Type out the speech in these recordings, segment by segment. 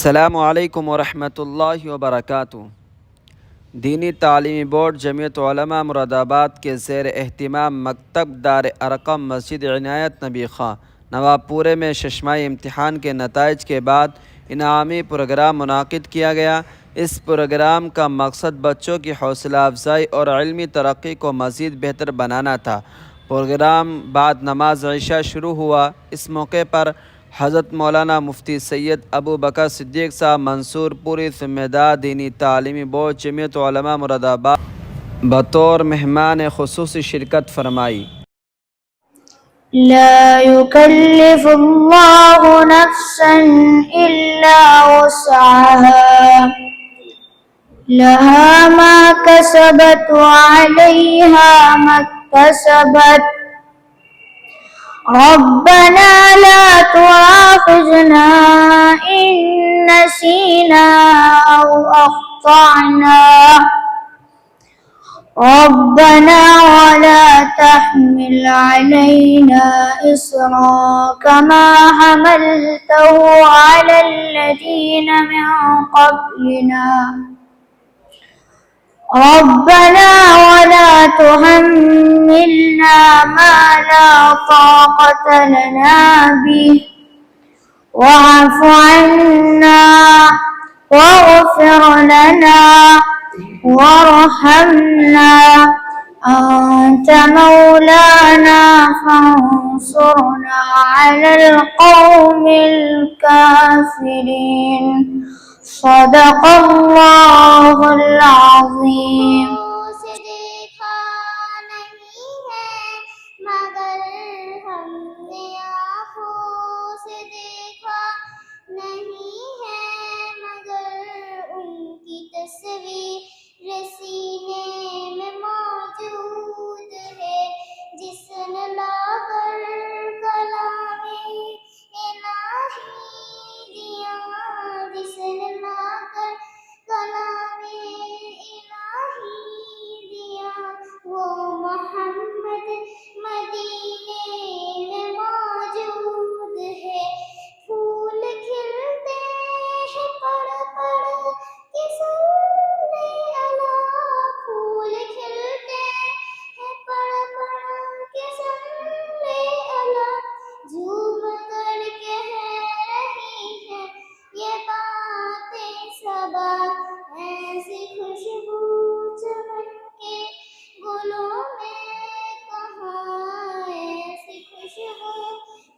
السلام علیکم ورحمۃ اللہ وبرکاتہ۔ دینی تعلیمی بورڈ جمعیت علماء مراد آباد کے زیر اہتمام مکتب دار ارقم مسجد عنایت نبی خاں نواب پورے میں ششماہی امتحان کے نتائج کے بعد انعامی پروگرام منعقد کیا گیا۔ اس پروگرام کا مقصد بچوں کی حوصلہ افزائی اور علمی ترقی کو مزید بہتر بنانا تھا۔ پروگرام بعد نماز عشاء شروع ہوا۔ اس موقع پر حضرت مولانا مفتی سید ابو بکر صدیق صاحب منصور پوری ذمہ دار دینی تعلیمی بورڈ جمعیت علماء مراد آباد بطور مہمان خصوصی شرکت فرمائی۔ لا يكلف الله نفسا إلا وسعها لها ما كسبت وعليها ما اكتسبت ربنا لا تؤاخذنا إن نسينا أو أخطأنا ربنا ولا تحمل علينا إصرا كما حملته على الذين من قبلنا ربنا ولا تحملنا ما لا طاقة لنا به واعف عنا واغفر لنا وارحمنا أنت مولانا فانصرنا على القوم الكافرين صدق اللہ العظیم۔ اسے دیکھا نہیں ہے مگر ہم نے آنکھوں سے دیکھا نہیں ہے مگر ان کی تصویر سینے میں موجود ہے جس نے لا کر کلام الہی دیا جس نے لا کر کلام الہی دیا وہ محمد مدینے میں موجود ہے۔ پھول کھلتے ہیں پڑ پڑ کے صلی اللہ پھول کھلتے ہیں پڑ پڑ کے صلی اللہ جھوم کر کہہ رہی ہے یہ باتیں صبا ایسی خوشبو چمن کے گلوں میں کہاں ایسی خوشبو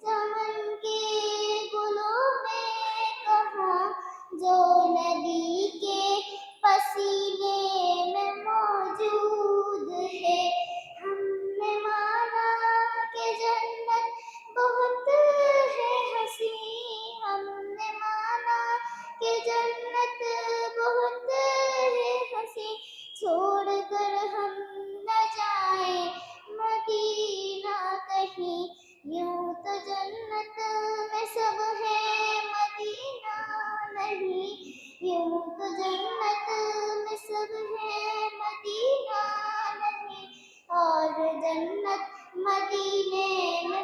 چمن کے گلوں میں کہاں جو نبی کے پسینے میں موجود ہے۔ ہم نے مانا کہ جنت بہت ہے حسین ہم نے مانا کہ جنت بہت ہے حسین چھوڑ کر ہم نہ جائیں مدینہ کہیں یوں تو جنت میں سب ہے مدینہ نہیں یوں تو جنت میں سب ہے مدینہ نہیں اور جنت مدینے میں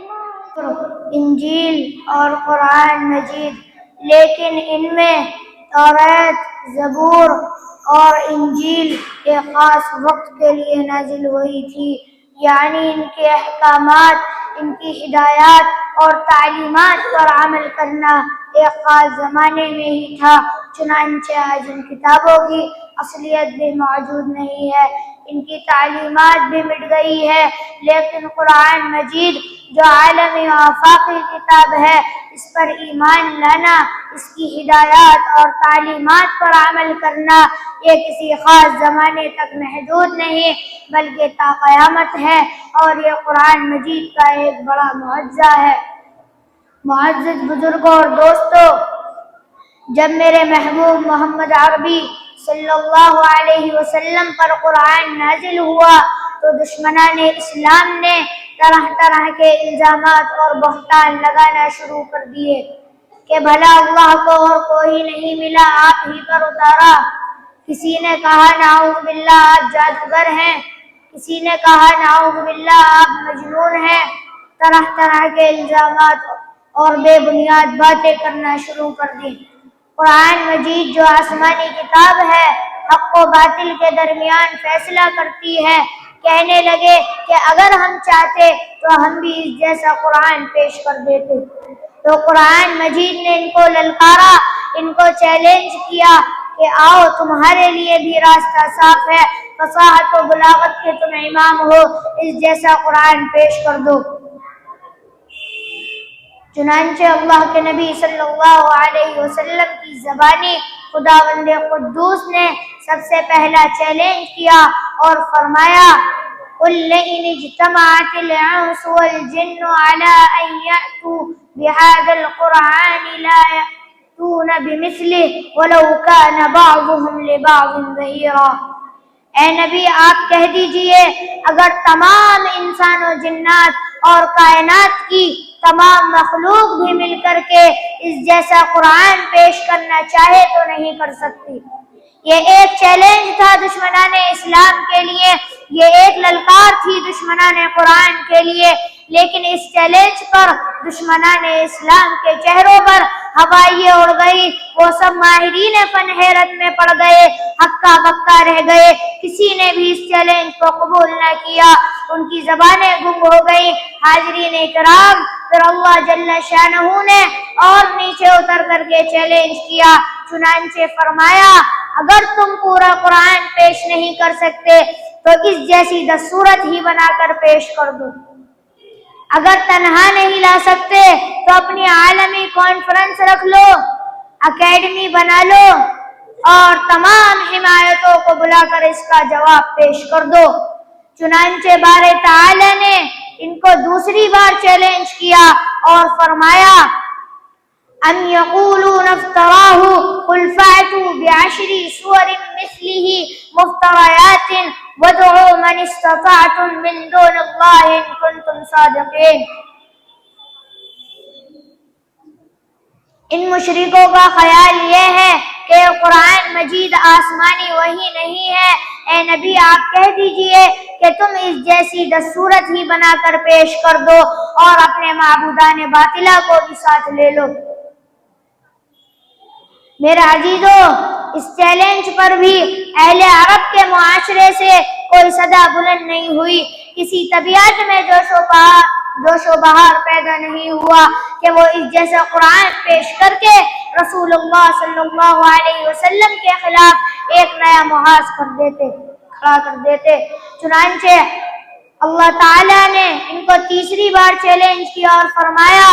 انجیل اور قرآن مجید، لیکن ان میں توریت، زبور اور انجیل ایک خاص وقت کے لیے نازل ہوئی تھی، یعنی ان کے احکامات، ان کی ہدایات اور تعلیمات پر عمل کرنا ایک خاص زمانے میں ہی تھا۔ چنانچہ آج ان کتابوں کی اصلیت بھی موجود نہیں ہے، ان کی تعلیمات بھی مٹ گئی ہے، لیکن قرآن مجید جو عالمی و آفاقی کتاب ہے اس پر ایمان لانا، اس کی ہدایات اور تعلیمات پر عمل کرنا یہ کسی خاص زمانے تک محدود نہیں بلکہ تا قیامت ہے، اور یہ قرآن مجید کا ایک بڑا معجزہ ہے۔ معزز بزرگوں اور دوستوں، جب میرے محبوب محمد عربی صلی اللہ علیہ وسلم پر قرآن نازل ہوا تو دشمنان اسلام نے طرح طرح کے الزامات اور بہتان لگانا شروع کر دیے کہ بھلا اللہ کو اور کوئی نہیں ملا، آپ ہی پر اتارا۔ کسی نے کہا نعوذ باللہ آپ جادوگر ہیں، کسی نے کہا نعوذ باللہ آپ مجنون ہیں، طرح طرح کے الزامات اور بے بنیاد باتیں کرنا شروع کر دی۔ قرآن مجید جو آسمانی کتاب ہے حق و باطل کے درمیان فیصلہ کرتی ہے، کہنے لگے کہ اگر ہم چاہتے تو ہم بھی اس جیسا قرآن پیش کر دیتے۔ تو قرآن مجید نے ان کو للکارا، ان کو چیلنج کیا کہ آؤ تمہارے لیے بھی راستہ صاف ہے، فصاحت و بلاغت کے تم امام ہو، اس جیسا قرآن پیش کر دو۔ چنانچہ اللہ کے نبی صلی اللہ علیہ وسلم کی زبانی خداوند قدوس نے سب سے پہلا چیلنج کیا اور فرمایا قُلْ لَئِنِ اجْتَمَعَتِ الْإِنسُ وَالْجِنُّ عَلَىٰ أَن يَأْتُوا بِهَٰذَا الْقُرْآنِ لَا يَأْتُونَ بِمِثْلِهِ وَلَوْ كَانَ بَعْضُهُمْ لِبَعْضٍ ظَهِيرًا۔ اے نبی آپ کہہ دیجئے اگر تمام انسان و جنات اور کائنات کی تمام مخلوق بھی مل کر کے اس جیسا قرآن پیش کرنا چاہے تو نہیں کر سکتی۔ یہ ایک چیلنج تھا دشمنان اسلام کے لیے، یہ ایک للکار تھی دشمنان قرآن کے لیے، لیکن اس چیلنج پر دشمنان اسلام کے چہروں پر ہوائیں اڑ گئی، وہ سب ماہرین فن حیرت میں پڑ گئے، ہکا بکا رہ گئے، کسی نے بھی اس چیلنج کو قبول نہ کیا، ان کی زبانیں گم ہو گئی۔ حاضرین اکرام، پھر اللہ جل شانہ نے اور نیچے اتر کر کے چیلنج کیا، چنانچہ فرمایا اگر تم پورا قرآن پیش نہیں کر سکتے تو اس جیسی 10 سورت ہی بنا کر پیش کر دو۔ اگر تنہا نہیں لا سکتے تو اپنی عالمی کانفرنس رکھ لو، اکیڈمی بنا لو اور تمام حمایتوں کو بلا کر اس کا جواب پیش کر دو۔ چنانچہ بارے تعالی نے ان کو دوسری بار چیلنج کیا اور فرمایا ام یقولون افتراہ قل فأتوا بعشر سور مثلہ مفتریات وادعوا من استطعتم من دون اللہ ان کنتم صادقین۔ ان مشرکوں کا خیال یہ ہے کہ قرآن مجید آسمانی وحی نہیں ہے۔ اے نبی آپ کہہ دیجئے کہ تم اس جیسی 10 سورت ہی بنا کر پیش کر دو اور اپنے معبودان باطلہ کو بھی ساتھ لے لو۔ میرے عزیزو، اس چیلنج پر بھی اہل عرب کے معاشرے سے کوئی صدا بلند نہیں ہوئی، کسی طبیعت میں جوش و بہار پیدا نہیں ہوا کہ وہ اس جیسا قرآن پیش کر کے رسول اللہ صلی اللہ علیہ وسلم کے خلاف ایک نیا محاذ کھڑا کر دیتے۔ چنانچہ اللہ تعالیٰ نے ان کو تیسری بار چیلنج کیا اور فرمایا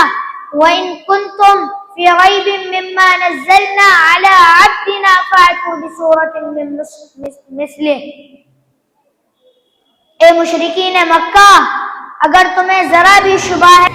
وَإِن كُنتُمْ فِي رَيْبٍ مِّمَّا نَزَّلْنَا عَلَىٰ عَبْدِنَا فَأْتُوا بِسُورَةٍ مِّن مِّثْلِهِ۔ اے مشرکین مکہ، اگر تمہیں ذرا بھی شبہ ہے